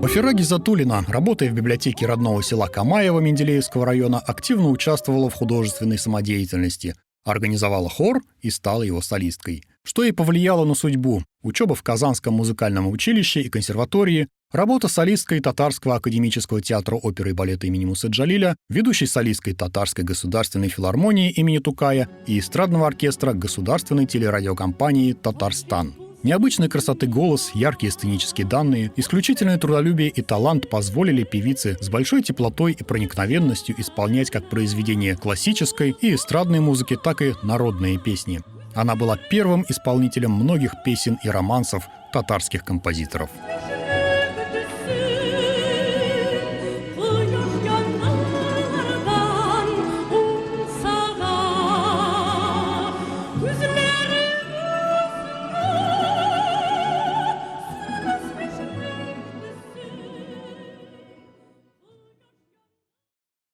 Мафира Гизатуллина, работая в библиотеке родного села Камаево Менделеевского района, активно участвовала в художественной самодеятельности, организовала хор и стала его солисткой. Что и повлияло на судьбу: учеба в Казанском музыкальном училище и консерватории, работа солисткой Татарского академического театра оперы и балета имени Мусы Джалиля, ведущей солисткой Татарской государственной филармонии имени Тукая и эстрадного оркестра государственной телерадиокомпании «Татарстан». Необычной красоты голос, яркие сценические данные, исключительное трудолюбие и талант позволили певице с большой теплотой и проникновенностью исполнять как произведения классической и эстрадной музыки, так и народные песни. Она была первым исполнителем многих песен и романсов татарских композиторов.